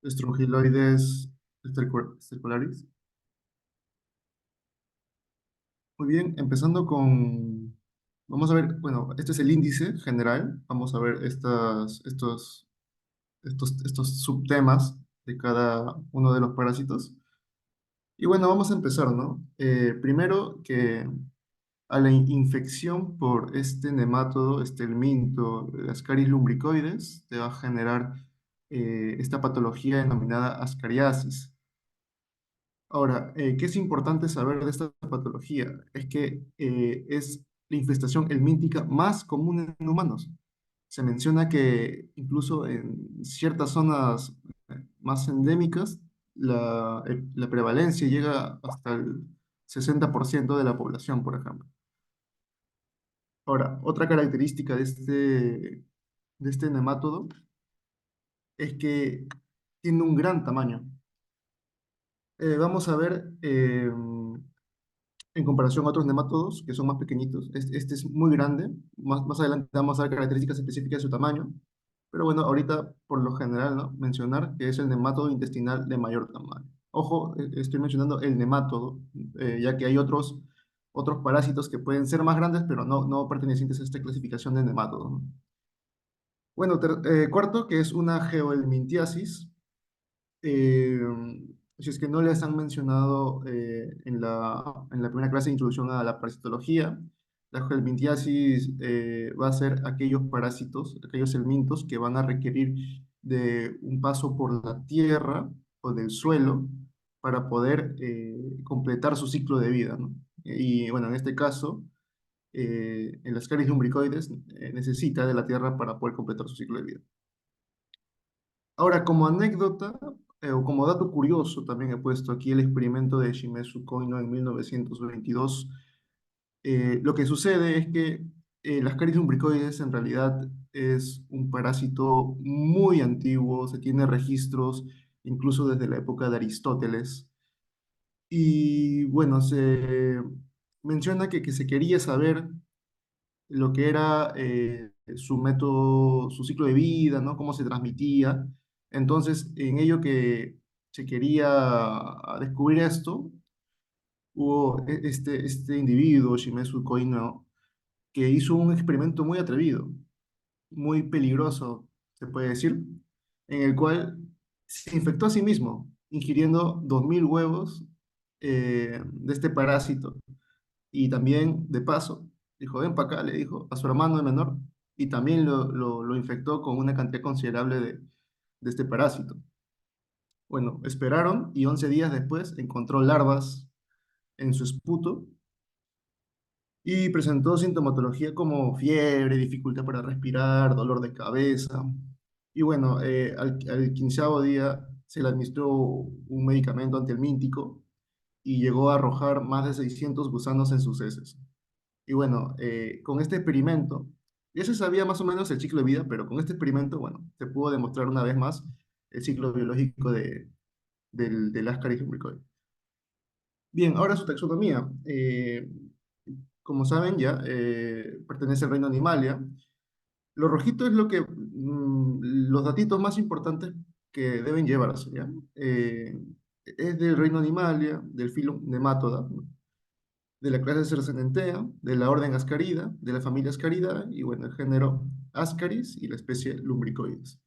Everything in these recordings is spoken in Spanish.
Strongyloides stercularis. Muy bien, empezando con, vamos a ver, bueno, este es el índice general, vamos a ver estos subtemas de cada uno de los parásitos. Y bueno, vamos a empezar, ¿no? Primero que a la infección por este nemátodo, este helminto, Ascaris lumbricoides, te va a generar esta patología denominada ascariasis. Ahora, ¿qué es importante saber de esta patología? Es que es la infestación helmíntica más común en humanos. Se menciona que incluso en ciertas zonas más endémicas, la prevalencia llega hasta el 60% de la población, por ejemplo. Ahora, otra característica de este nemátodo es que tiene un gran tamaño. Vamos a ver en comparación a otros nemátodos que son más pequeñitos. Este es muy grande. Más adelante vamos a ver características específicas de su tamaño. Pero bueno, ahorita por lo general, ¿no? Mencionar que es el nemátodo intestinal de mayor tamaño. Ojo, estoy mencionando el nemátodo, ya que hay otros parásitos que pueden ser más grandes, pero no pertenecientes a esta clasificación de nemátodo, ¿no? Bueno, cuarto, que es una geohelmintiasis. Eh, si es que no les han mencionado en la primera clase de introducción a la parasitología, la helminthiasis va a ser aquellos parásitos, aquellos helmintos que van a requerir de un paso por la tierra o del suelo para poder completar su ciclo de vida, ¿no? Y bueno, en este caso, el Ascaris lumbricoides necesita de la tierra para poder completar su ciclo de vida. Ahora, como anécdota, o como dato curioso, también he puesto aquí el experimento de Shimezu Koino en 1922. Lo que sucede es que las caries lumbricoides en realidad es un parásito muy antiguo, se tiene registros incluso desde la época de Aristóteles. Y bueno, se menciona que se quería saber lo que era su método, su ciclo de vida, ¿no? Cómo se transmitía. Entonces, en ello que se quería descubrir esto, hubo este individuo, Shimezu Koino, que hizo un experimento muy atrevido, muy peligroso, se puede decir, en el cual se infectó a sí mismo, ingiriendo 2000 huevos de este parásito. Y también, de paso, dijo, ven para acá, le dijo a su hermano de menor, y también lo infectó con una cantidad considerable de este parásito. Bueno, esperaron y 11 días después encontró larvas en su esputo y presentó sintomatología como fiebre, dificultad para respirar, dolor de cabeza. Y bueno, al 15º día se le administró un medicamento antihelmíntico y llegó a arrojar más de 600 gusanos en sus heces. Y bueno, con este experimento, ya se sabía más o menos el ciclo de vida, pero con este experimento, bueno, se pudo demostrar una vez más el ciclo biológico del Ascaris lumbricoides. Bien, ahora su taxonomía. Como saben ya, pertenece al reino Animalia. Lo rojito es los datitos más importantes que deben llevarse, ¿ya? Es del reino Animalia, del filo Nematoda, ¿no? De la clase Cercenentea, de la orden Ascarida, de la familia Ascarida, y bueno, el género Ascaris y la especie Lumbricoides.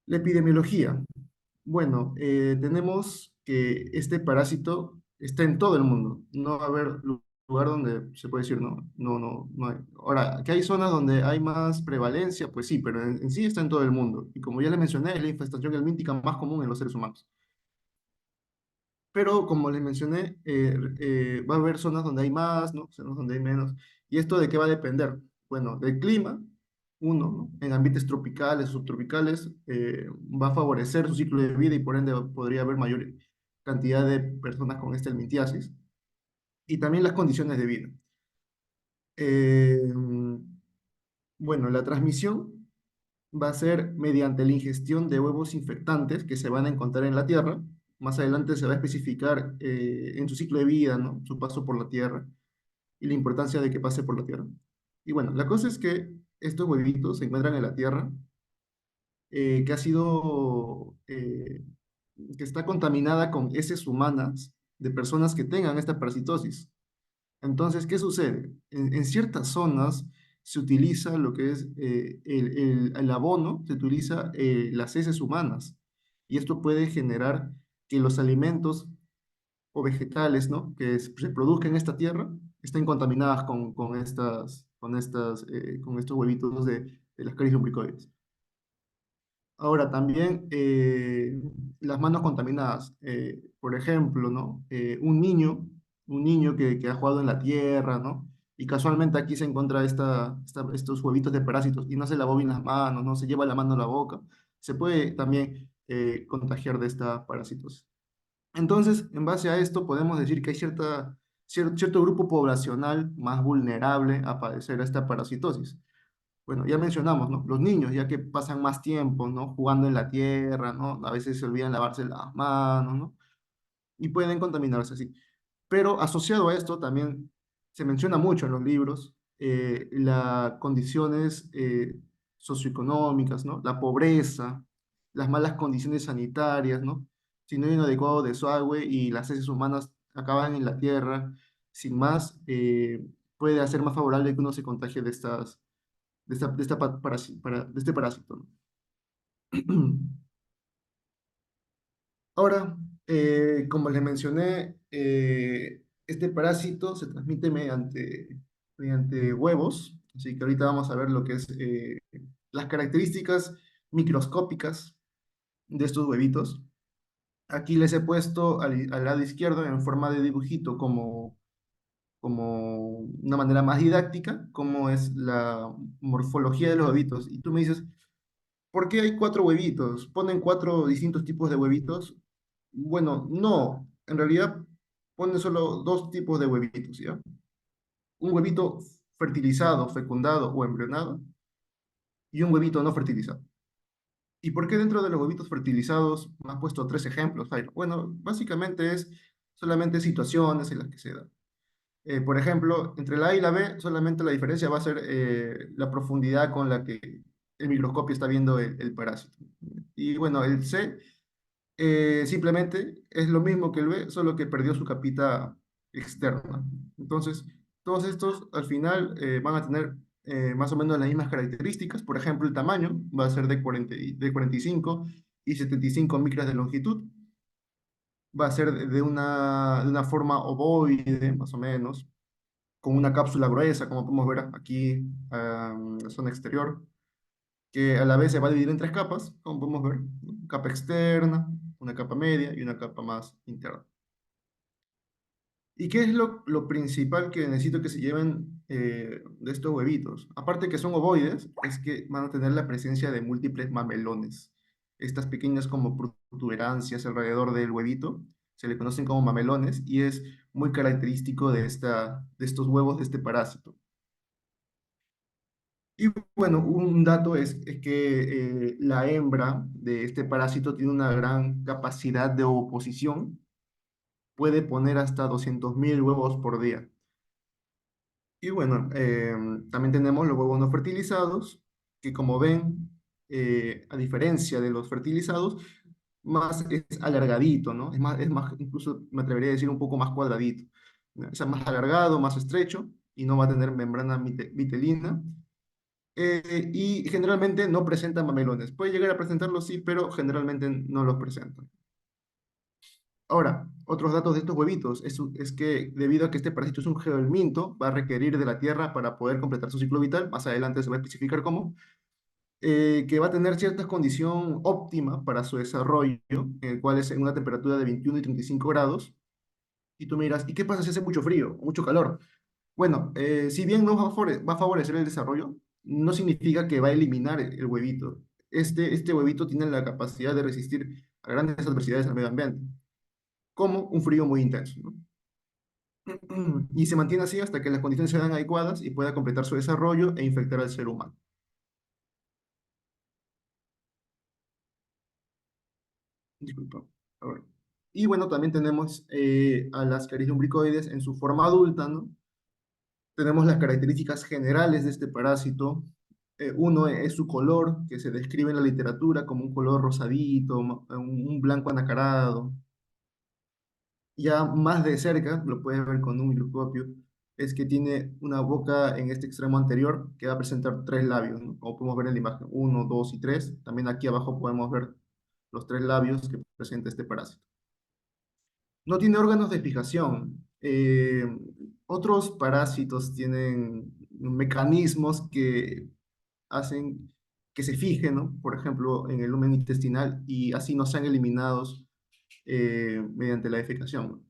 La epidemiología. Bueno, tenemos que este parásito está en todo el mundo. No va a haber lugar donde se puede decir no hay. Ahora, que hay zonas donde hay más prevalencia, pues sí, pero en sí está en todo el mundo. Y como ya le mencioné, es la infestación helmíntica más común en los seres humanos. Pero como les mencioné, va a haber zonas donde hay más, ¿no? Zonas donde hay menos. ¿Y esto de qué va a depender? Bueno, del clima, uno, ¿no? En ambientes tropicales, subtropicales, va a favorecer su ciclo de vida y por ende podría haber mayor cantidad de personas con esta helmintiasis. Y también las condiciones de vida. Eh, bueno, la transmisión va a ser mediante la ingestión de huevos infectantes que se van a encontrar en la Tierra. Más adelante se va a especificar en su ciclo de vida, ¿no? Su paso por la Tierra y la importancia de que pase por la Tierra. Y bueno, la cosa es que estos huevitos se encuentran en la Tierra que ha sido, que está contaminada con heces humanas de personas que tengan esta parasitosis. Entonces, ¿qué sucede? En ciertas zonas se utiliza lo que es el abono, se utiliza las heces humanas, y esto puede generar que los alimentos o vegetales, ¿no? Se produzcan en esta tierra estén contaminadas con estos huevitos de las caries lumbricoides. Ahora, también las manos contaminadas. Por ejemplo, ¿no? Un niño que ha jugado en la tierra, ¿no? Y casualmente aquí se encuentra estos huevitos de parásitos y no se lavó bien las manos, no se lleva la mano a la boca, se puede también contagiar de esta parásitos. Entonces, en base a esto, podemos decir que hay cierto grupo poblacional más vulnerable a padecer esta parasitosis. Bueno, ya mencionamos, ¿no? Los niños, ya que pasan más tiempo, ¿no? Jugando en la tierra, ¿no? A veces se olvidan lavarse las manos, ¿no? Y pueden contaminarse así. Pero asociado a esto también se menciona mucho en los libros las condiciones socioeconómicas, ¿no? La pobreza, las malas condiciones sanitarias, ¿no? Si no hay un adecuado desagüe y las heces humanas acaban en la tierra, sin más, puede hacer más favorable que uno se contagie de este parásito, ¿no? Ahora, como les mencioné, este parásito se transmite mediante huevos, así que ahorita vamos a ver lo que es las características microscópicas de estos huevitos. Aquí les he puesto al lado izquierdo en forma de dibujito como una manera más didáctica, cómo es la morfología de los huevitos. Y tú me dices, ¿por qué hay cuatro huevitos? ¿Ponen cuatro distintos tipos de huevitos? Bueno, no. En realidad ponen solo dos tipos de huevitos, ¿ya? Un huevito fertilizado, fecundado o embrionado y un huevito no fertilizado. ¿Y por qué dentro de los huevitos fertilizados me has puesto tres ejemplos, Jairo? Bueno, básicamente es solamente situaciones en las que se da. Por ejemplo, entre la A y la B, solamente la diferencia va a ser la profundidad con la que el microscopio está viendo el parásito. Y bueno, el C simplemente es lo mismo que el B, solo que perdió su capita externa. Entonces, todos estos al final van a tener más o menos las mismas características. Por ejemplo, el tamaño va a ser de 45 y 75 micras de longitud. Va a ser de una forma ovoide, más o menos, con una cápsula gruesa, como podemos ver aquí en la zona exterior, que a la vez se va a dividir en tres capas, como podemos ver, ¿no? Capa externa, una capa media y una capa más interna. ¿Y qué es lo principal que necesito que se lleven de estos huevitos? Aparte que son ovoides, es que van a tener la presencia de múltiples mamelones. Estas pequeñas como protuberancias alrededor del huevito se le conocen como mamelones y es muy característico de estos huevos de este parásito. Y bueno, un dato es que la hembra de este parásito tiene una gran capacidad de oposición, puede poner hasta 200.000 huevos por día. Y bueno, también tenemos los huevos no fertilizados, que como ven, a diferencia de los fertilizados, más es alargadito, ¿no? Es más, incluso me atrevería a decir un poco más cuadradito, ¿no? O sea, más alargado, más estrecho, y no va a tener membrana vitelina. Y generalmente no presenta mamelones. Puede llegar a presentarlos, sí, pero generalmente no los presenta. Ahora, otros datos de estos huevitos es que debido a que este parásito es un geohelminto, va a requerir de la tierra para poder completar su ciclo vital, más adelante se va a especificar cómo, que va a tener cierta condición óptima para su desarrollo, el cual es en una temperatura de 21 y 35 grados, y tú miras, ¿y qué pasa si hace mucho frío o mucho calor? Bueno, si bien no va a favorecer el desarrollo, no significa que va a eliminar el huevito. Este huevito tiene la capacidad de resistir a grandes adversidades al medio ambiente, como un frío muy intenso, ¿no? Y se mantiene así hasta que las condiciones sean adecuadas y pueda completar su desarrollo e infectar al ser humano. Disculpa. A ver. Y bueno, también tenemos a las caris en su forma adulta, ¿no? Tenemos las características generales de este parásito. Uno es su color, que se describe en la literatura como un color rosadito, un blanco anacarado. Ya más de cerca, lo puedes ver con un microscopio, es que tiene una boca en este extremo anterior que va a presentar tres labios, ¿no? Como podemos ver en la imagen, uno, dos y tres. También aquí abajo podemos ver los tres labios que presenta este parásito. No tiene órganos de fijación. Otros parásitos tienen mecanismos que hacen que se fijen, ¿no? Por ejemplo, en el lumen intestinal y así no sean eliminados mediante la defecación.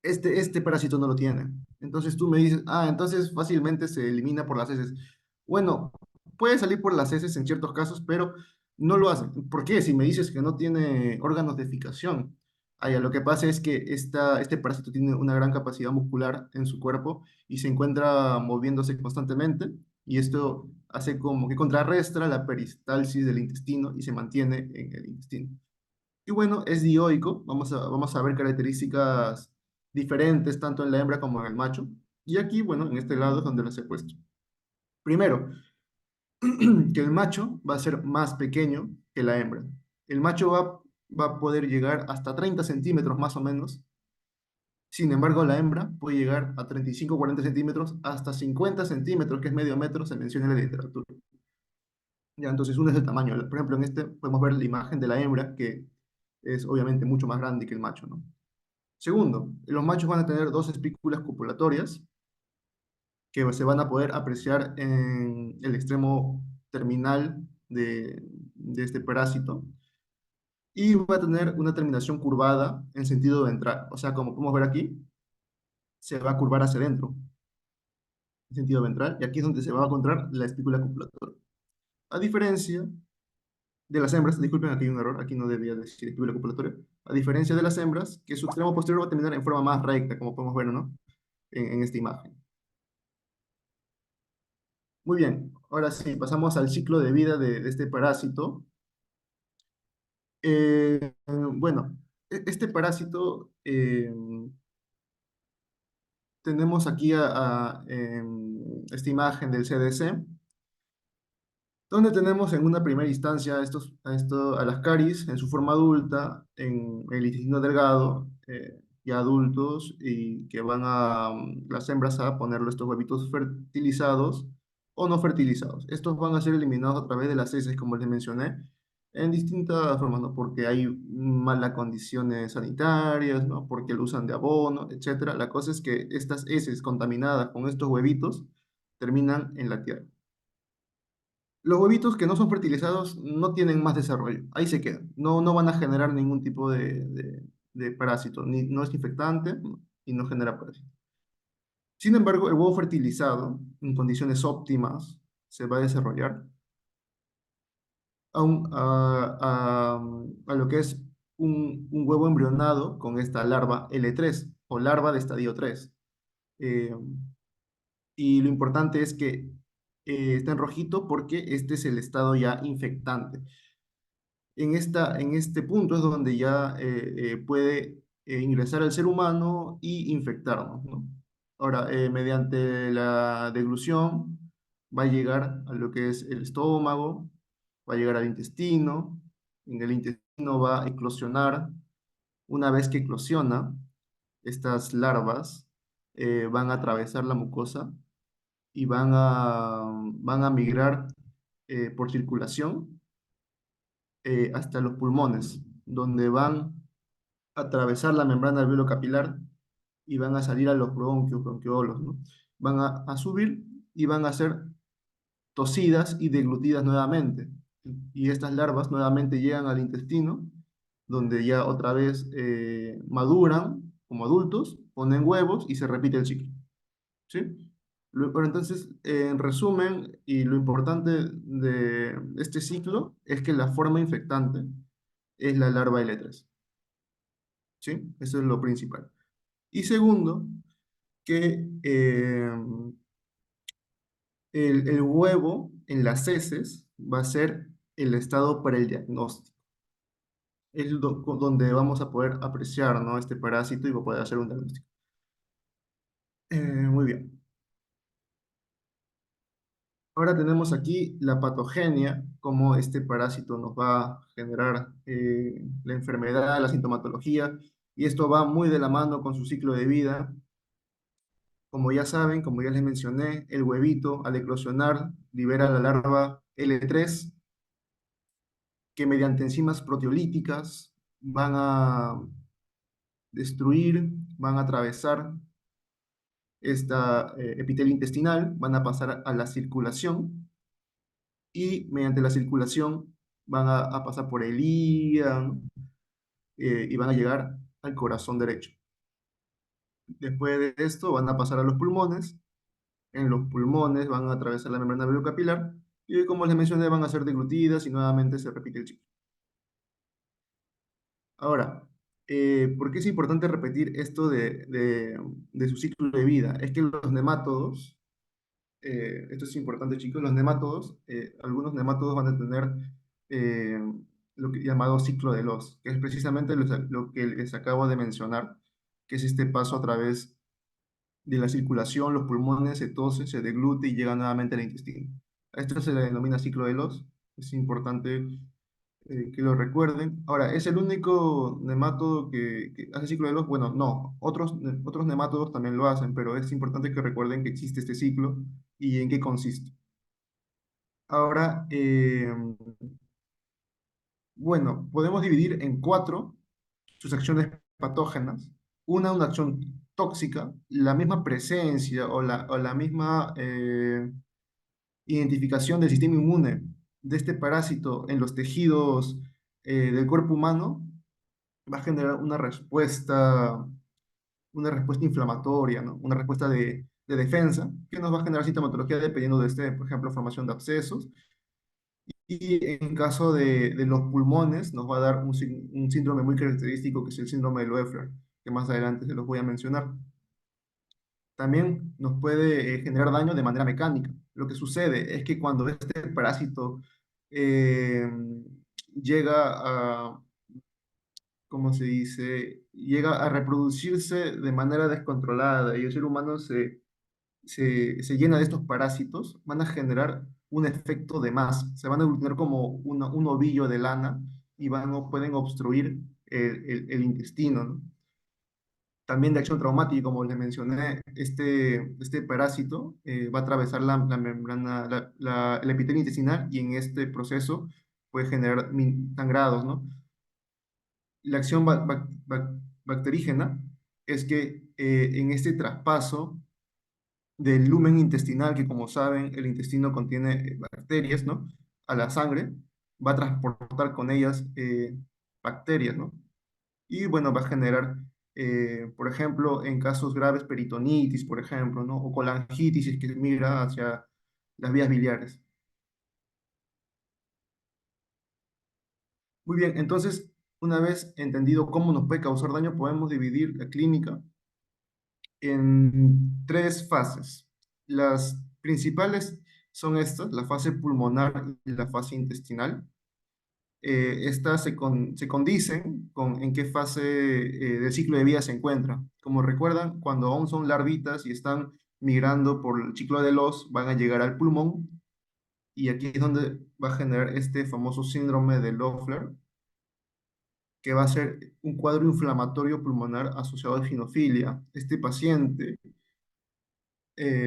Este parásito no lo tiene. Entonces tú me dices, ah, entonces fácilmente se elimina por las heces. Bueno, puede salir por las heces en ciertos casos, pero no lo hace. ¿Por qué? Si me dices que no tiene órganos de fijación. Ah, ya, lo que pasa es que este parásito tiene una gran capacidad muscular en su cuerpo y se encuentra moviéndose constantemente y esto hace como que contrarrestra la peristalsis del intestino y se mantiene en el intestino. Y bueno, es dioico, vamos a ver características diferentes tanto en la hembra como en el macho. Y aquí, bueno, en este lado es donde los he puesto. Primero, que el macho va a ser más pequeño que la hembra. El macho va a poder llegar hasta 30 centímetros más o menos. Sin embargo, la hembra puede llegar a 35 40 centímetros, hasta 50 centímetros, que es medio metro, se menciona en la literatura. Ya, entonces uno es el tamaño. Por ejemplo, en este podemos ver la imagen de la hembra, que es obviamente mucho más grande que el macho, ¿no? Segundo, los machos van a tener dos espículas copulatorias que se van a poder apreciar en el extremo terminal de este parásito y va a tener una terminación curvada en sentido ventral. O sea, como podemos ver aquí, se va a curvar hacia adentro en sentido ventral y aquí es donde se va a encontrar la espícula copulatoria. A diferencia de las hembras, disculpen, aquí hay un error, aquí no debía decir espícula copulatoria, a diferencia de las hembras, que su extremo posterior va a terminar en forma más recta, como podemos ver, ¿no? En esta imagen. Muy bien, ahora sí, pasamos al ciclo de vida de este parásito. Bueno, este parásito, tenemos aquí esta imagen del CDC, donde tenemos en una primera instancia a las caries en su forma adulta, en el intestino delgado, ya adultos, y que van las hembras a ponerle estos huevitos fertilizados o no fertilizados. Estos van a ser eliminados a través de las heces, como les mencioné, en distintas formas, ¿no? Porque hay malas condiciones sanitarias, ¿no? Porque lo usan de abono, etcétera. La cosa es que estas heces contaminadas con estos huevitos terminan en la tierra. Los huevitos que no son fertilizados no tienen más desarrollo, ahí se quedan, no van a generar ningún tipo de parásito, no es infectante y no genera parásito. Sin embargo, el huevo fertilizado, en condiciones óptimas, se va a desarrollar a lo que es un huevo embrionado con esta larva L3 o larva de estadio 3. Eh, y lo importante es que está en rojito porque este es el estado ya infectante. En este punto es donde ya puede ingresar al ser humano y infectarnos, ¿no? Ahora, mediante la deglución va a llegar a lo que es el estómago, va a llegar al intestino, en el intestino va a eclosionar. Una vez que eclosiona, estas larvas van a atravesar la mucosa y van a migrar por circulación hasta los pulmones, donde van a atravesar la membrana alveolo-capilar y van a salir a los bronquios, bronquiolos, ¿no? Van a subir y van a ser tosidas y deglutidas nuevamente. Y estas larvas nuevamente llegan al intestino, donde ya otra vez maduran como adultos, ponen huevos y se repite el ciclo. ¿Sí? Pero entonces, en resumen, y lo importante de este ciclo es que la forma infectante es la larva L3. ¿Sí? Eso es lo principal. Y segundo, que el huevo en las heces va a ser el estado para el diagnóstico. Es donde vamos a poder apreciar, ¿no? Este parásito y va a poder hacer un diagnóstico. Muy bien. Ahora tenemos aquí la patogenia, cómo este parásito nos va a generar la enfermedad, la sintomatología, y esto va muy de la mano con su ciclo de vida. Como ya saben, como ya les mencioné, el huevito al eclosionar libera la larva L3, que mediante enzimas proteolíticas van a destruir, van a atravesar esta epitelio intestinal, van a pasar a la circulación y mediante la circulación van a pasar por el hígado y van a llegar al corazón derecho. Después de esto van a pasar a los pulmones, en los pulmones van a atravesar la membrana capilar y como les mencioné van a ser deglutidas y nuevamente se repite el ciclo. Ahora, ¿por qué es importante repetir esto de su ciclo de vida? Es que los nemátodos, esto es importante chicos, los nemátodos, algunos nemátodos van a tener eh, lo que llamado ciclo de Loss, que es precisamente lo que les acabo de mencionar, que es este paso a través de la circulación, los pulmones se tose, se deglute y llega nuevamente al intestino. A esto se le denomina ciclo de Loss, es importante que lo recuerden. Ahora, ¿es el único nemátodo que hace ciclo de Loss? Bueno, no, otros nemátodos también lo hacen, pero es importante que recuerden que existe este ciclo y en qué consiste. Ahora, bueno, podemos dividir en cuatro sus acciones patógenas. Una acción tóxica, la misma presencia o la misma identificación del sistema inmune de este parásito en los tejidos del cuerpo humano va a generar una respuesta inflamatoria, ¿no? Una respuesta de defensa que nos va a generar sintomatología dependiendo de este, por ejemplo, formación de abscesos. Y en caso de los pulmones, nos va a dar un síndrome muy característico que es el síndrome de Loeffler, que más adelante se los voy a mencionar. También nos puede generar daño de manera mecánica. Lo que sucede es que cuando este parásito eh, llega a, ¿cómo se dice? Llega a reproducirse de manera descontrolada y el ser humano se llena de estos parásitos, van a generar un efecto de masa. Se van a tener como un ovillo de lana y pueden obstruir el intestino, ¿no? También de acción traumática, como les mencioné, este parásito va a atravesar la membrana, el epitelio intestinal y en este proceso puede generar sangrados, ¿no? La acción bacterígena es que en este traspaso del lumen intestinal, que como saben, el intestino contiene bacterias, ¿no? A la sangre, va a transportar con ellas bacterias, ¿no? Y bueno, va a generar, por ejemplo, en casos graves, peritonitis, por ejemplo, ¿no? O colangitis que migra hacia las vías biliares. Muy bien, entonces, una vez entendido cómo nos puede causar daño, podemos dividir la clínica en tres fases. Las principales son estas, la fase pulmonar y la fase intestinal. Estas se condicen con en qué fase del ciclo de vida se encuentran. Como recuerdan, cuando aún son larvitas y están migrando por el ciclo de los, van a llegar al pulmón y aquí es donde va a generar este famoso síndrome de Loeffler, que va a ser un cuadro inflamatorio pulmonar asociado a eosinofilia. Este paciente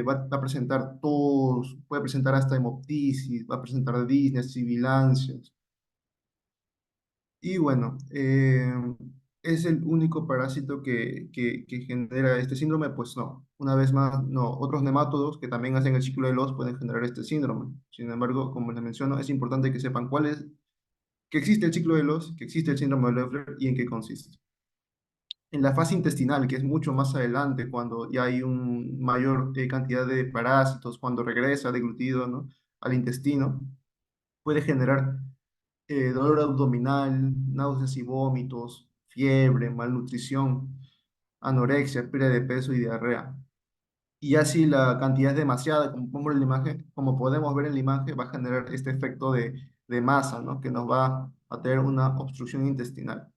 va a presentar tos, puede presentar hasta hemoptisis, va a presentar disnea, sibilancias. Y bueno, ¿es el único parásito que genera este síndrome? Pues no. Una vez más, no. Otros nemátodos que también hacen el ciclo de los pueden generar este síndrome. Sin embargo, como les menciono, es importante que sepan cuál es, que existe el ciclo de los, que existe el síndrome de Loeffler y en qué consiste. En la fase intestinal, que es mucho más adelante, cuando ya hay una mayor cantidad de parásitos, cuando regresa deglutido, ¿no? al intestino, puede generar dolor abdominal, náuseas y vómitos, fiebre, malnutrición, anorexia, pérdida de peso y diarrea. Y así la cantidad es demasiada, como podemos ver en la imagen, va a generar este efecto de masa, ¿no? Que nos va a tener una obstrucción intestinal.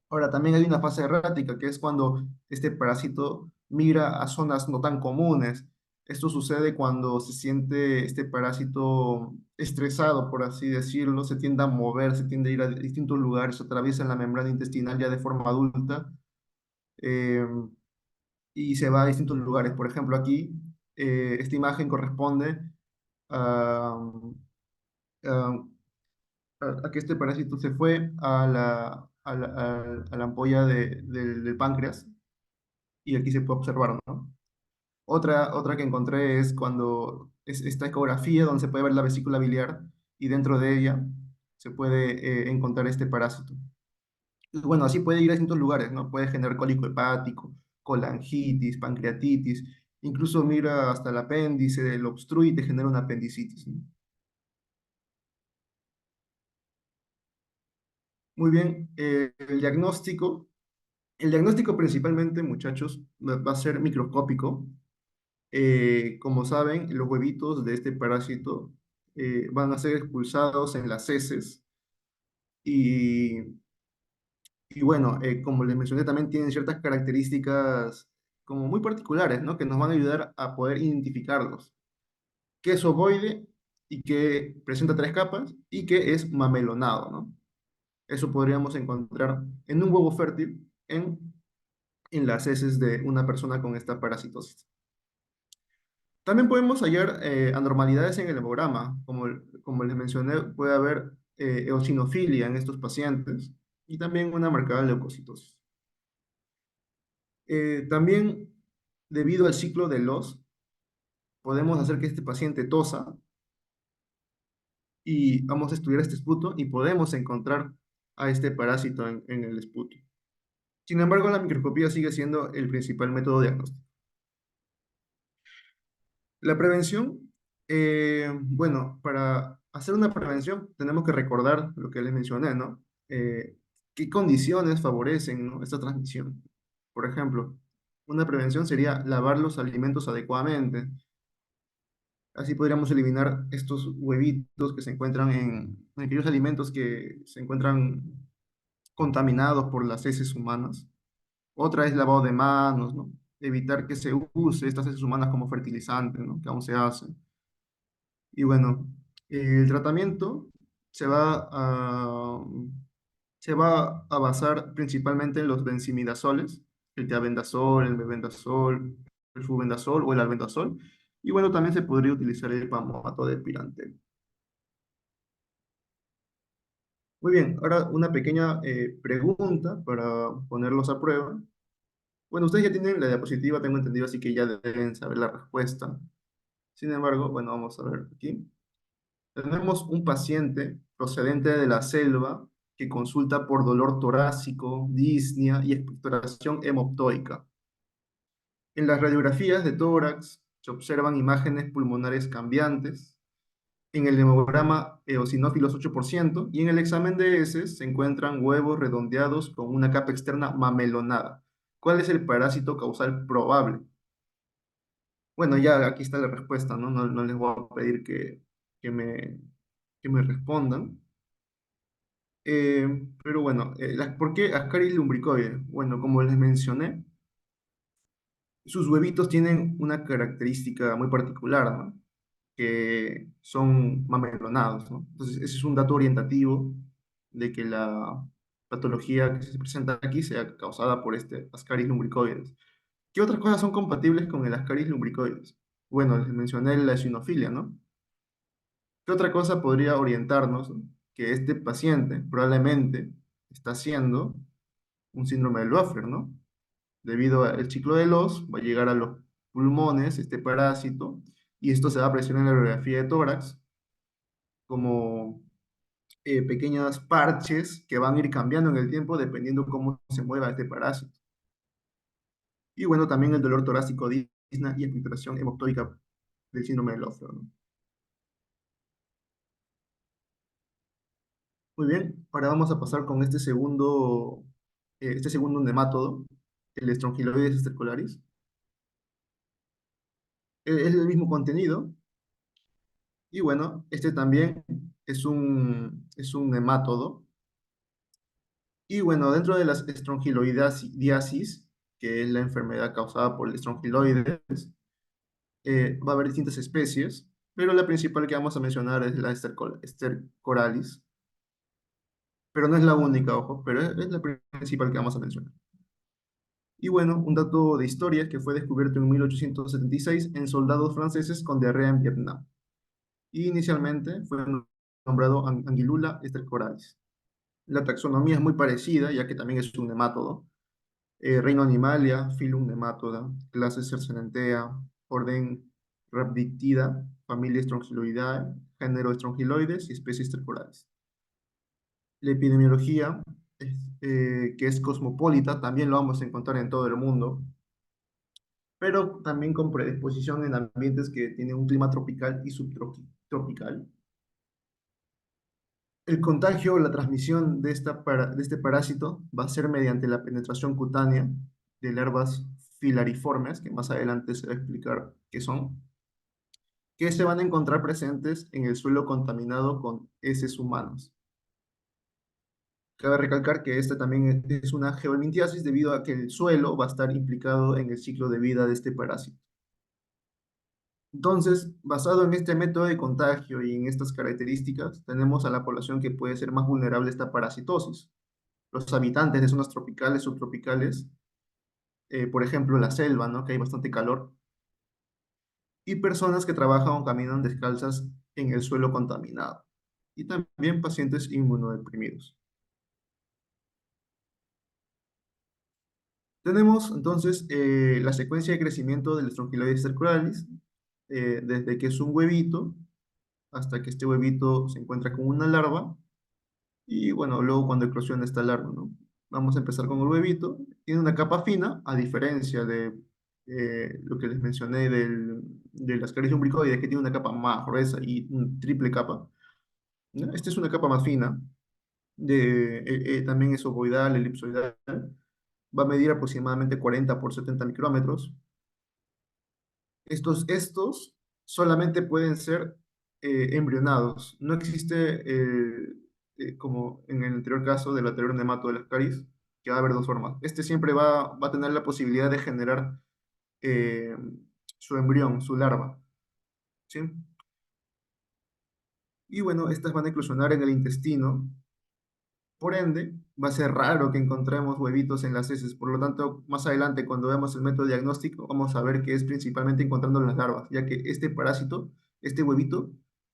Ahora, también hay una fase errática, que es cuando este parásito migra a zonas no tan comunes. Esto sucede cuando se siente este parásito estresado, por así decirlo, se tiende a mover, se tiende a ir a distintos lugares, atraviesa la membrana intestinal ya de forma adulta eh, y se va a distintos lugares. Por ejemplo, aquí esta imagen corresponde a, a- a que este parásito se fue a la ampolla del páncreas y aquí se puede observar, ¿no? Otra que encontré es cuando es esta ecografía donde se puede ver la vesícula biliar y dentro de ella se puede encontrar este parásito. Y bueno, así puede ir a distintos lugares, ¿no? Puede generar cólico hepático, colangitis, pancreatitis, incluso mira hasta el apéndice, lo obstruye y te genera una apendicitis, ¿no? Muy bien, el diagnóstico principalmente, muchachos, va a ser microscópico. Como saben, los huevitos de este parásito van a ser expulsados en las heces y, y bueno, como les mencioné, también tienen ciertas características como muy particulares, ¿no? Que nos van a ayudar a poder identificarlos. Que es ovoide y que presenta tres capas y que es mamelonado, ¿no? Eso podríamos encontrar en un huevo fértil en las heces de una persona con esta parasitosis. También podemos hallar anormalidades en el hemograma. Como les mencioné, puede haber eosinofilia en estos pacientes y también una marcada leucocitosis. También, debido al ciclo de los, podemos hacer que este paciente tosa y vamos a estudiar este esputo y podemos encontrar a este parásito en el esputo. Sin embargo, la microscopía sigue siendo el principal método diagnóstico. La prevención, bueno, para hacer una prevención tenemos que recordar lo que les mencioné, ¿no? ¿Qué condiciones favorecen, ¿no?, esta transmisión? Por ejemplo, una prevención sería lavar los alimentos adecuadamente. Así podríamos eliminar estos huevitos que se encuentran en aquellos alimentos que se encuentran contaminados por las heces humanas. Otra es lavado de manos, ¿no? Evitar que se use estas heces humanas como fertilizante, ¿no? Que aún se hace. Y bueno, el tratamiento se va a, se va a basar principalmente en los benzimidazoles, el tiabendazol, el mebendazol, el flubendazol o el albendazol. Y bueno, también se podría utilizar el pamato de Pirantel. Muy bien, ahora una pequeña pregunta para ponerlos a prueba. Bueno, ustedes ya tienen la diapositiva, tengo entendido, así que ya deben saber la respuesta. Sin embargo, bueno, vamos a ver aquí. Tenemos un paciente procedente de la selva que consulta por dolor torácico, disnea y expectoración hemoptoica. En las radiografías de tórax se observan imágenes pulmonares cambiantes. En el hemograma eosinófilos 8% y en el examen de heces se encuentran huevos redondeados con una capa externa mamelonada. ¿Cuál es el parásito causal probable? Bueno, ya aquí está la respuesta, ¿no? No les voy a pedir que me, que me respondan. Pero bueno, ¿por qué Ascaris lumbricoides? Bueno, como les mencioné, sus huevitos tienen una característica muy particular, ¿no? Que son mamelonados, ¿no? Entonces, ese es un dato orientativo de que la patología que se presenta aquí sea causada por este Ascaris lumbricoides. ¿Qué otras cosas son compatibles con el Ascaris lumbricoides? Bueno, les mencioné la eosinofilia, ¿no? ¿Qué otra cosa podría orientarnos que este paciente probablemente está haciendo un síndrome del Buffer, ¿no? Debido al ciclo de los, va a llegar a los pulmones este parásito y esto se va a presionar en la radiografía de tórax como pequeños parches que van a ir cambiando en el tiempo dependiendo cómo se mueva este parásito. Y bueno, también el dolor torácico disna y expectoración hemoptóica del síndrome de Lofgren, ¿no? Muy bien, ahora vamos a pasar con este segundo nemátodo, el Strongyloides stercularis. Es el mismo contenido y bueno, este también es un nemátodo. Y bueno, dentro de las estrongiloidiasis, que es la enfermedad causada por el estrongiloides, va a haber distintas especies, pero la principal que vamos a mencionar es la Stercoralis, pero no es la única, ojo, pero es la principal que vamos a mencionar. Y bueno, un dato de historia es que fue descubierto en 1876 en soldados franceses con diarrea en Vietnam. Y inicialmente fue nombrado Anguilula stercoralis. La taxonomía es muy parecida, ya que también es un nemátodo. Reino Animalia, filum Nematoda, clase Cercenentea, orden Rhabditida, familia Strongyloideae, género Strongyloides y especie Stercoralis. La epidemiología, que es cosmopolita, también lo vamos a encontrar en todo el mundo, pero también con predisposición en ambientes que tienen un clima tropical y subtropical. El contagio o la transmisión de este parásito va a ser mediante la penetración cutánea de larvas filariformes, que más adelante se va a explicar qué son, que se van a encontrar presentes en el suelo contaminado con heces humanos. Cabe recalcar que esta también es una geomintiasis debido a que el suelo va a estar implicado en el ciclo de vida de este parásito. Entonces, basado en este método de contagio y en estas características, tenemos a la población que puede ser más vulnerable a esta parasitosis. Los habitantes de zonas tropicales, subtropicales, por ejemplo, la selva, ¿no? Que hay bastante calor, y personas que trabajan o caminan descalzas en el suelo contaminado, y también pacientes inmunodeprimidos. Tenemos entonces la secuencia de crecimiento del Strongyloides stercoralis, desde que es un huevito hasta que este huevito se encuentra con una larva. Y bueno, luego cuando eclosiona esta larva, ¿no? Vamos a empezar con el huevito. Tiene una capa fina, a diferencia de lo que les mencioné de las caries lumbricoides, que tiene una capa más gruesa y una triple capa, ¿no? Esta es una capa más fina, también es ovoidal, elipsoidal. Va a medir aproximadamente 40 por 70 micrómetros. Estos solamente pueden ser embrionados. No existe, como en el anterior caso del anterior nemato de las caries, que va a haber dos formas. Este siempre va a tener la posibilidad de generar eh, su embrión, su larva, ¿sí? Y bueno, estas van a eclosionar en el intestino. Por ende, va a ser raro que encontremos huevitos en las heces. Por lo tanto, más adelante, cuando veamos el método diagnóstico, vamos a ver que es principalmente encontrando las larvas, ya que este parásito, este huevito,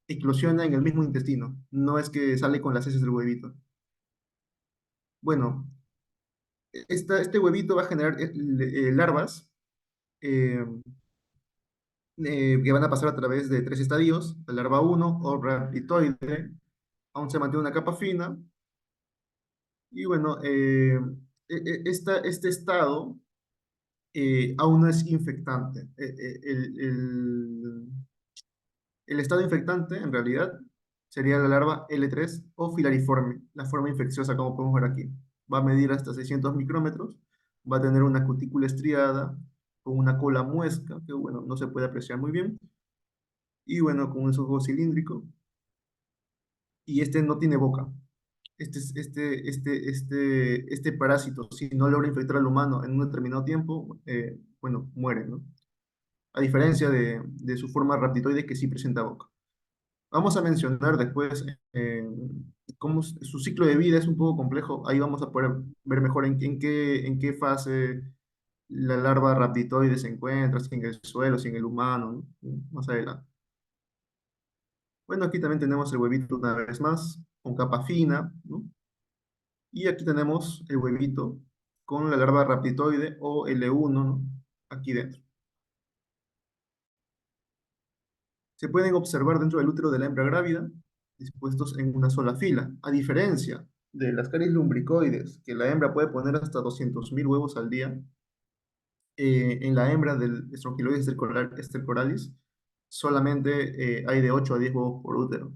eclosiona en el mismo intestino. No es que sale con las heces del huevito. Bueno, este huevito va a generar larvas eh, que van a pasar a través de tres estadios. La larva uno o rhabditoide, aún se mantiene una capa fina. Y bueno, este estado aún no es infectante. El estado infectante, en realidad, sería la larva L3 o filariforme, la forma infecciosa, como podemos ver aquí. Va a medir hasta 600 micrómetros, va a tener una cutícula estriada, con una cola muesca, que bueno, no se puede apreciar muy bien, y bueno, con un esófago cilíndrico, y este no tiene boca. Este parásito, si no logra infectar al humano en un determinado tiempo, bueno, muere, ¿no? A diferencia de su forma raptitoide que sí presenta boca. Vamos a mencionar después cómo su ciclo de vida es un poco complejo. Ahí vamos a poder ver mejor en qué fase la larva raptitoide se encuentra, si en el suelo, si en el humano, ¿no? Más adelante. Bueno, aquí también tenemos el huevito una vez más, con capa fina, ¿no? Y aquí tenemos el huevito con la larva raptitoide o L1, ¿no? Aquí dentro. Se pueden observar dentro del útero de la hembra grávida, dispuestos en una sola fila, a diferencia de las caries lumbricoides, que la hembra puede poner hasta 200.000 huevos al día. En la hembra del Strongyloides stercoralis solamente hay de 8 a 10 huevos por útero.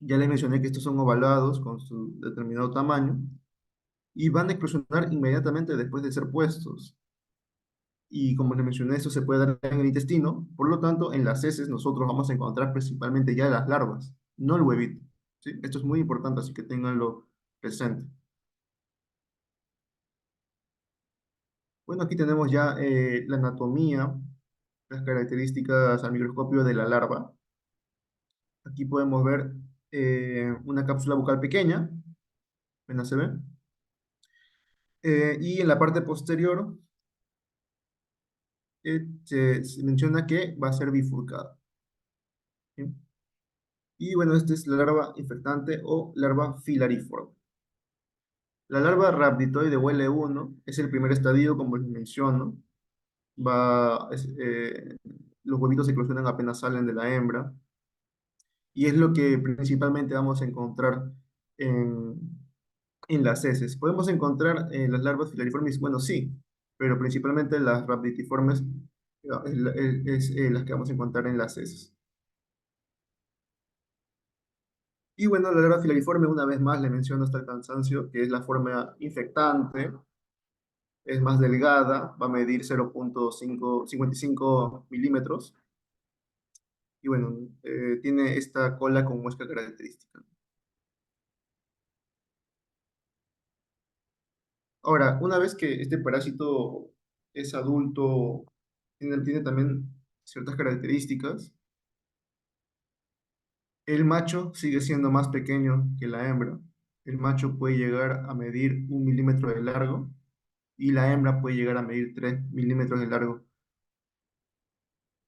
Ya les mencioné que estos son ovalados con su determinado tamaño y van a eclosionar inmediatamente después de ser puestos. Y como les mencioné, eso se puede dar en el intestino. Por lo tanto, en las heces nosotros vamos a encontrar principalmente ya las larvas, no el huevito, ¿sí? Esto es muy importante, así que tenganlo presente. Bueno, aquí tenemos ya la anatomía las características al microscopio de la larva. Aquí podemos ver una cápsula bucal pequeña, apenas se ve, y en la parte posterior se menciona que va a ser bifurcada. ¿Sí? Y bueno, esta es la larva infectante o larva filariforme. La larva rhabditoide o L1 es el primer estadio, como les menciono. Los huevitos eclosionan apenas salen de la hembra. Y es lo que principalmente vamos a encontrar en, en las heces. ¿Podemos encontrar las larvas filariformes? Bueno, sí, pero principalmente las rhabditiformes las que vamos a encontrar en las heces. Y bueno, la larva filariforme, una vez más, le menciono hasta el cansancio, que es la forma infectante, es más delgada, va a medir 0,55 milímetros, y bueno, tiene esta cola con muesca característica. Ahora, una vez que este parásito es adulto, tiene también ciertas características, el macho sigue siendo más pequeño que la hembra. El macho puede llegar a medir 1 milímetro de largo y la hembra puede llegar a medir 3 milímetros de largo.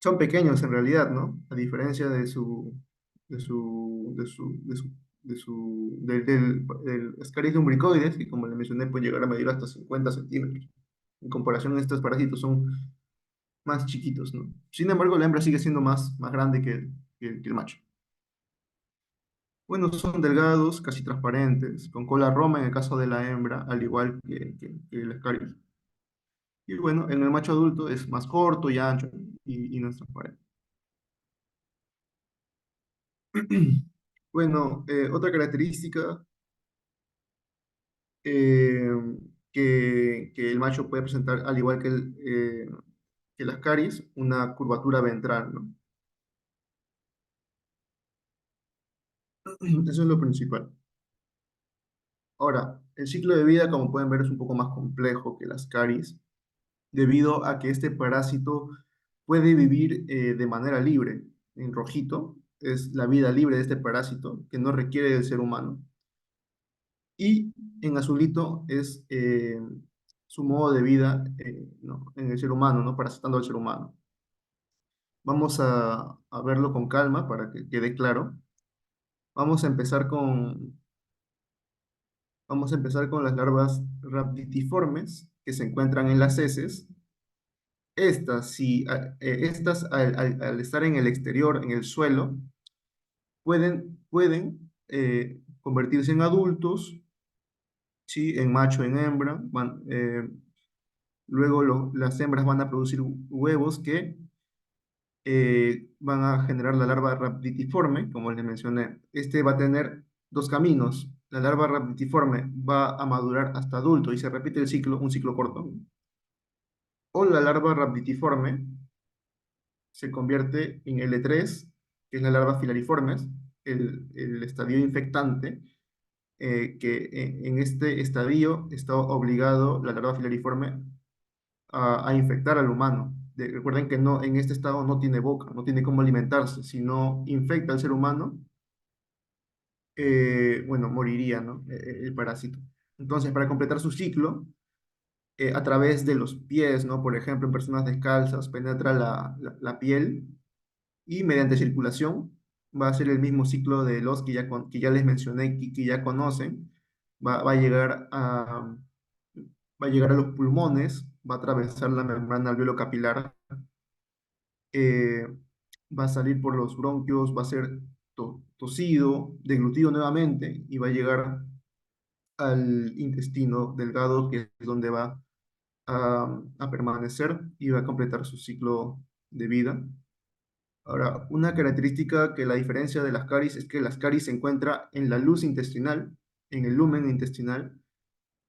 Son pequeños en realidad, ¿no? A diferencia de su, de su, de su, de su, del Ascaris lumbricoides, que como le mencioné puede llegar a medir hasta 50 centímetros. En comparación a estos parásitos son más chiquitos, ¿no? Sin embargo, la hembra sigue siendo más grande que el macho. Bueno, son delgados, casi transparentes, con cola roma en el caso de la hembra, al igual que el Ascaris. Y bueno, en el macho adulto es más corto y ancho y no es transparente. Bueno, otra característica eh, que el macho puede presentar, al igual que las caries, una curvatura ventral, ¿no? Eso es lo principal. Ahora, el ciclo de vida, como pueden ver, es un poco más complejo que las caries, debido a que este parásito puede vivir de manera libre. En rojito es la vida libre de este parásito, que no requiere del ser humano. Y en azulito es su modo de vida ¿no? en el ser humano, ¿no? Parasitando al ser humano. Vamos a verlo con calma para que quede claro. Vamos a empezar con, vamos a empezar con las larvas rhabditiformes que se encuentran en las heces. Estas al estar en el exterior, en el suelo, pueden convertirse en adultos, ¿sí? En macho, en hembra. Luego las hembras van a producir huevos que van a generar la larva rhabditiforme, como les mencioné. Este va a tener dos caminos. La larva rhabditiforme va a madurar hasta adulto y se repite el ciclo, un ciclo corto. O la larva rhabditiforme se convierte en L3, que es la larva filariformes, el estadio infectante, que en este estadio está obligado la larva filariforme a infectar al humano. Recuerden que no, en este estado no tiene boca, no tiene cómo alimentarse. Si no infecta al ser humano, bueno, moriría, ¿no? El parásito. Entonces, para completar su ciclo, a través de los pies, ¿no? Por ejemplo, en personas descalzas, penetra la piel y mediante circulación va a ser el mismo ciclo de los que ya les mencioné, que ya conocen. Va a llegar a los pulmones, va a atravesar la membrana alveolo-capilar, eh, va a salir por los bronquios, va a ser tosido, deglutido nuevamente y va a llegar al intestino delgado, que es donde va a permanecer y va a completar su ciclo de vida. Ahora, una característica que la diferencia de las caries es que las caries se encuentra en la luz intestinal, en el lumen intestinal,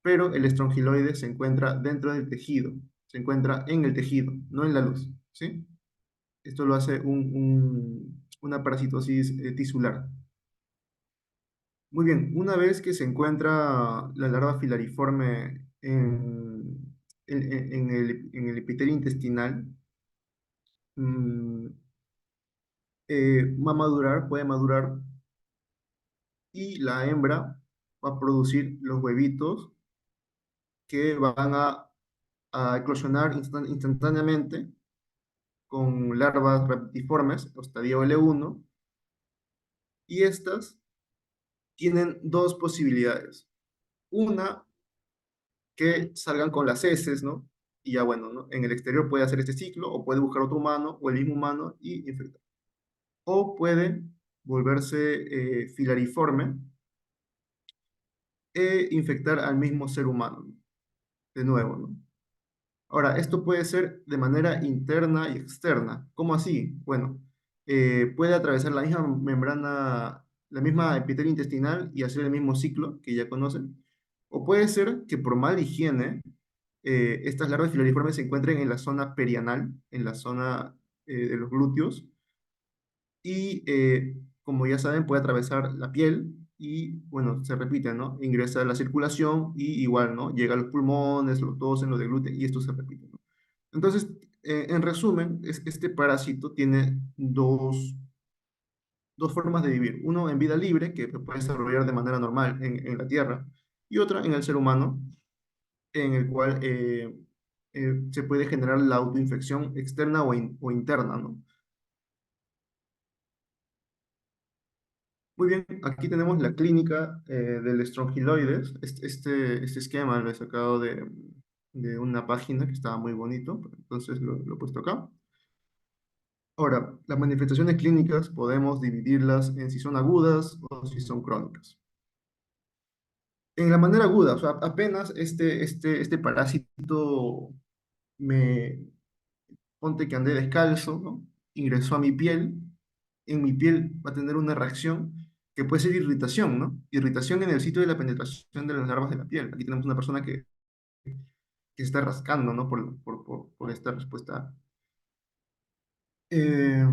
pero el estrongiloide se encuentra dentro del tejido, se encuentra en el tejido, no en la luz, ¿sí? Esto lo hace una parasitosis tisular. Muy bien, una vez que se encuentra la larva filariforme en el epitelio intestinal, mm, va a madurar, puede madurar, y la hembra va a producir los huevitos que van a eclosionar instantáneamente con larvas raptiformes, estadio L1, y estas tienen dos posibilidades. Una, que salgan con las heces, ¿no? Y ya bueno, ¿no? En el exterior puede hacer este ciclo, o puede buscar otro humano, o el mismo humano, y infectar. O puede volverse filariforme e infectar al mismo ser humano, ¿no? De nuevo, ¿no? Ahora, esto puede ser de manera interna y externa. ¿Cómo así? Bueno, puede atravesar la misma membrana, la misma epitelio intestinal y hacer el mismo ciclo que ya conocen. O puede ser que por mala higiene, estas larvas filariformes se encuentren en la zona perianal, en la zona de los glúteos, y como ya saben, puede atravesar la piel y, bueno, se repite, ¿no? Ingresa a la circulación y igual, ¿no? Llega a los pulmones, los tosen, los degluten y esto se repite, ¿no? Entonces, en resumen, este parásito tiene dos formas de vivir. Uno en vida libre, que se puede desarrollar de manera normal en la Tierra, y otra en el ser humano, en el cual se puede generar la autoinfección externa o interna, ¿no? Muy bien, aquí tenemos la clínica del estrongiloides. Este esquema lo he sacado de una página que estaba muy bonito, entonces lo he puesto acá. Ahora, las manifestaciones clínicas podemos dividirlas en si son agudas o si son crónicas. En la manera aguda, o sea, apenas este parásito me, ponte que andé descalzo, ¿no? Ingresó a mi piel, en mi piel va a tener una reacción que puede ser irritación, ¿no? Irritación en el sitio de la penetración de las larvas de la piel. Aquí tenemos una persona que se está rascando, ¿no? Por esta respuesta, eh,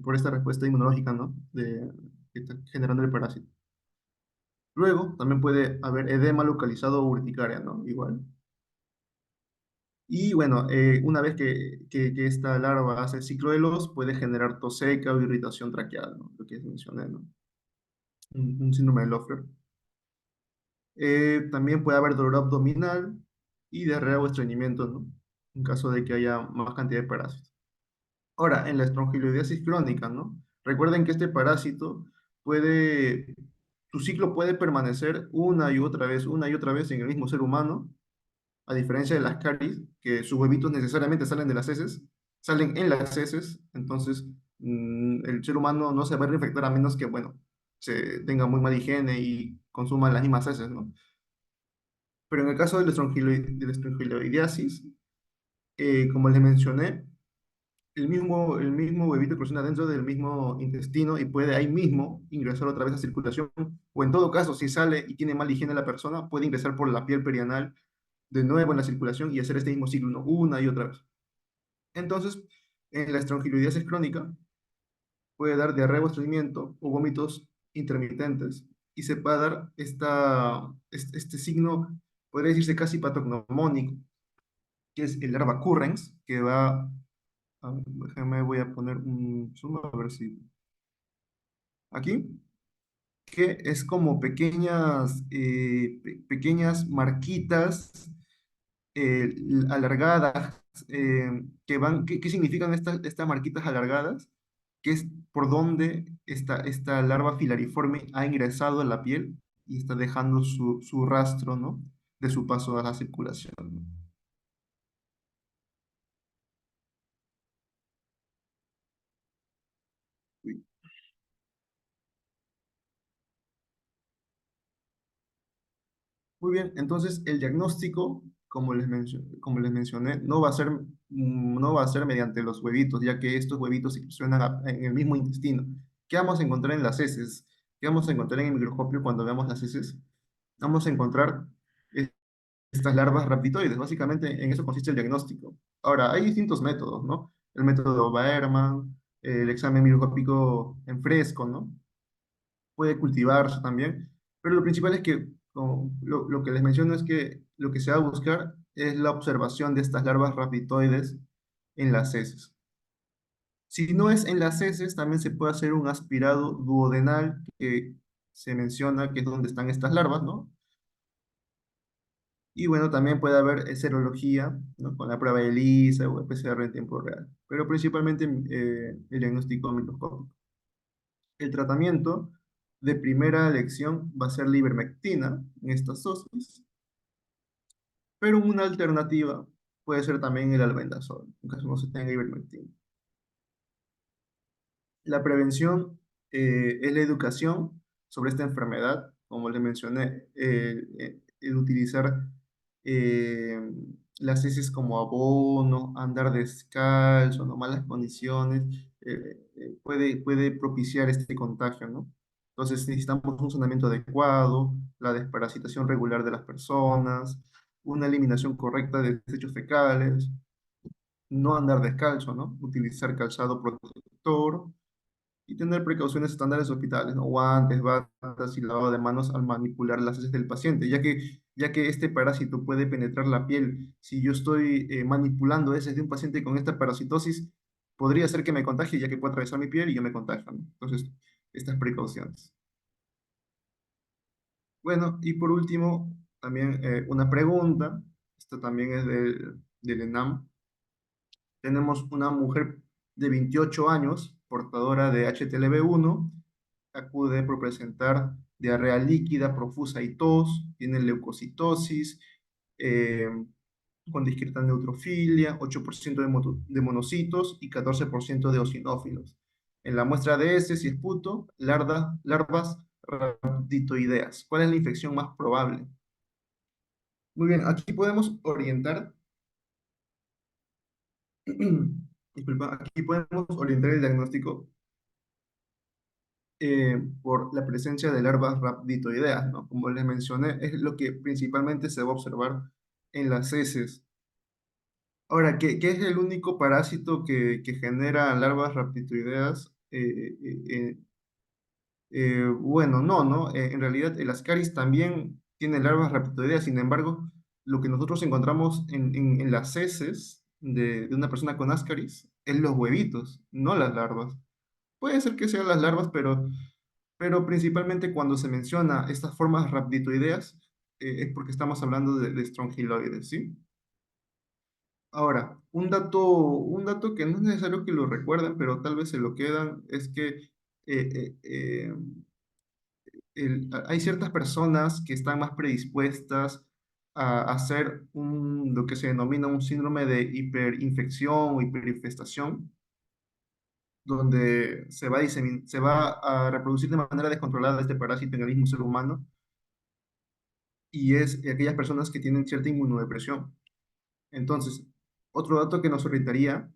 por esta respuesta inmunológica, ¿no? Que está generando el parásito. Luego, también puede haber edema localizado o urticaria, ¿no? Igual. Y bueno, una vez que esta larva hace el ciclo de los, puede generar tos seca o irritación traqueal, ¿no? Lo que mencioné, ¿no? Un síndrome de Loeffler. También puede haber dolor abdominal y diarrea o estreñimiento, ¿no? En caso de que haya más cantidad de parásitos. Ahora, en la estrongiloidiasis crónica, ¿no? Recuerden que este parásito puede, su ciclo puede permanecer una y otra vez en el mismo ser humano, a diferencia de las caries, que sus huevitos necesariamente salen de las heces, salen en las heces, entonces el ser humano no se va a reinfectar a menos que, bueno, se tenga muy mala higiene y consuma las mismas heces, ¿no? Pero en el caso de de la estrongiloidiasis, como les mencioné, el mismo huevito eclosiona dentro del mismo intestino y puede ahí mismo ingresar otra vez a circulación, o en todo caso, si sale y tiene mala higiene la persona, puede ingresar por la piel perianal de nuevo en la circulación y hacer este mismo ciclo, ¿no? Una y otra vez. Entonces, en la estrongiloidiasis crónica puede dar diarrea o estreñimiento o vómitos intermitentes y se puede dar este signo, podría decirse casi patognomónico, que es el larva currens, que va, déjame, voy a poner un zoom a ver si aquí, que es como pequeñas marquitas alargadas, ¿qué significan estas marquitas alargadas? Que es por donde esta larva filariforme ha ingresado a la piel y está dejando su rastro, ¿no? De su paso a la circulación, ¿no? Muy bien, entonces el diagnóstico, como les mencioné, no va a ser mediante los huevitos, ya que estos huevitos se fusionan en el mismo intestino. ¿Qué vamos a encontrar en las heces? ¿Qué vamos a encontrar en el microscopio cuando veamos las heces? Vamos a encontrar eh, estas larvas rhabditoides. Básicamente en eso consiste el diagnóstico. Ahora, hay distintos métodos, ¿no? El método Baerman, el examen microscópico en fresco, ¿no? Puede cultivarse también, pero lo principal es que, como lo que les menciono es que lo que se va a buscar es la observación de estas larvas rhabditoides en las heces. Si no es en las heces, también se puede hacer un aspirado duodenal que se menciona que es donde están estas larvas, ¿no? Y bueno, también puede haber serología, ¿no? Con la prueba de ELISA o PCR en tiempo real, pero principalmente el diagnóstico microscópico. El tratamiento de primera elección va a ser la ivermectina en estas dosis, pero una alternativa puede ser también el albendazol, en caso no se tenga ivermectina. La prevención es la educación sobre esta enfermedad, como les mencioné, el utilizar eh, las heces como abono, andar descalzo, no malas condiciones, puede propiciar este contagio, ¿no? Entonces necesitamos un funcionamiento adecuado, la desparasitación regular de las personas, una eliminación correcta de desechos fecales, no andar descalzo, ¿no? Utilizar calzado protector y tener precauciones estándares hospitales, ¿no? Guantes, batas y lavado de manos al manipular las heces del paciente, ya que este parásito puede penetrar la piel. Si yo estoy manipulando heces de un paciente con esta parasitosis, podría ser que me contagie, ya que puede atravesar mi piel y yo me contagio, ¿no? Entonces, estas precauciones. Bueno, y por último, también una pregunta, esto también es del ENAM. Tenemos una mujer de 28 años, portadora de HTLV1, acude por presentar diarrea líquida, profusa y tos, tiene leucocitosis, eh, con discreta neutrofilia, 8% de monocitos y 14% de eosinófilos. En la muestra de heces y esputo, larvas rhabditoideas. ¿Cuál es la infección más probable? Muy bien, aquí podemos orientar, disculpa, aquí podemos orientar el diagnóstico por la presencia de larvas rhabditoideas, ¿no? Como les mencioné, es lo que principalmente se va a observar en las heces. Ahora, ¿qué es el único parásito que genera larvas rhabditoideas? Bueno, no, ¿no? En realidad, el Ascaris también tiene larvas rhabditoideas, sin embargo, lo que nosotros encontramos en las heces de una persona con Ascaris es los huevitos, no las larvas. Puede ser que sean las larvas, pero principalmente cuando se menciona estas formas rhabditoideas, es porque estamos hablando de estrongiloides, ¿sí? Ahora, un dato que no es necesario que lo recuerden, pero tal vez se lo quedan, es que hay ciertas personas que están más predispuestas a hacer lo que se denomina un síndrome de hiperinfección o hiperinfestación, donde se va a reproducir de manera descontrolada este parásito en el mismo ser humano, y es aquellas personas que tienen cierta inmunodepresión. Entonces, otro dato que nos orientaría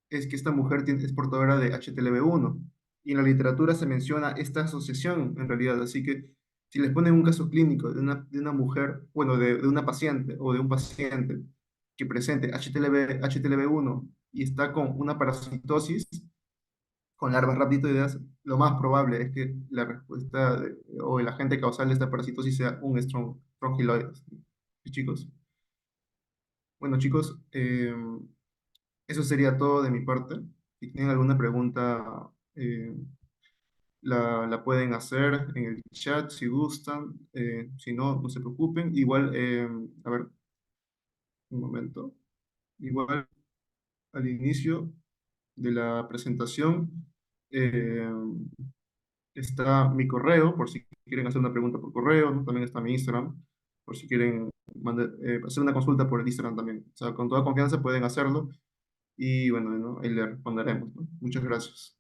es que esta mujer es portadora de HTLV1, y en la literatura se menciona esta asociación en realidad, así que si les ponen un caso clínico de una mujer, bueno, de una paciente o de un paciente que presente HTLV1 y está con una parasitosis, con larvas rhabditoideas, lo más probable es que la respuesta o el agente causal de esta parasitosis sea un strongyloides. ¿Sí, chicos? Bueno, chicos, eso sería todo de mi parte. Si tienen alguna pregunta, la pueden hacer en el chat si gustan. Si no, no se preocupen. Igual, a ver, un momento. Igual, al inicio de la presentación, eh, está mi correo, por si quieren hacer una pregunta por correo, ¿no? También está mi Instagram, por si quieren hacer una consulta por el Instagram también. O sea, con toda confianza pueden hacerlo y bueno, ¿no? Ahí le responderemos, ¿no? Muchas gracias.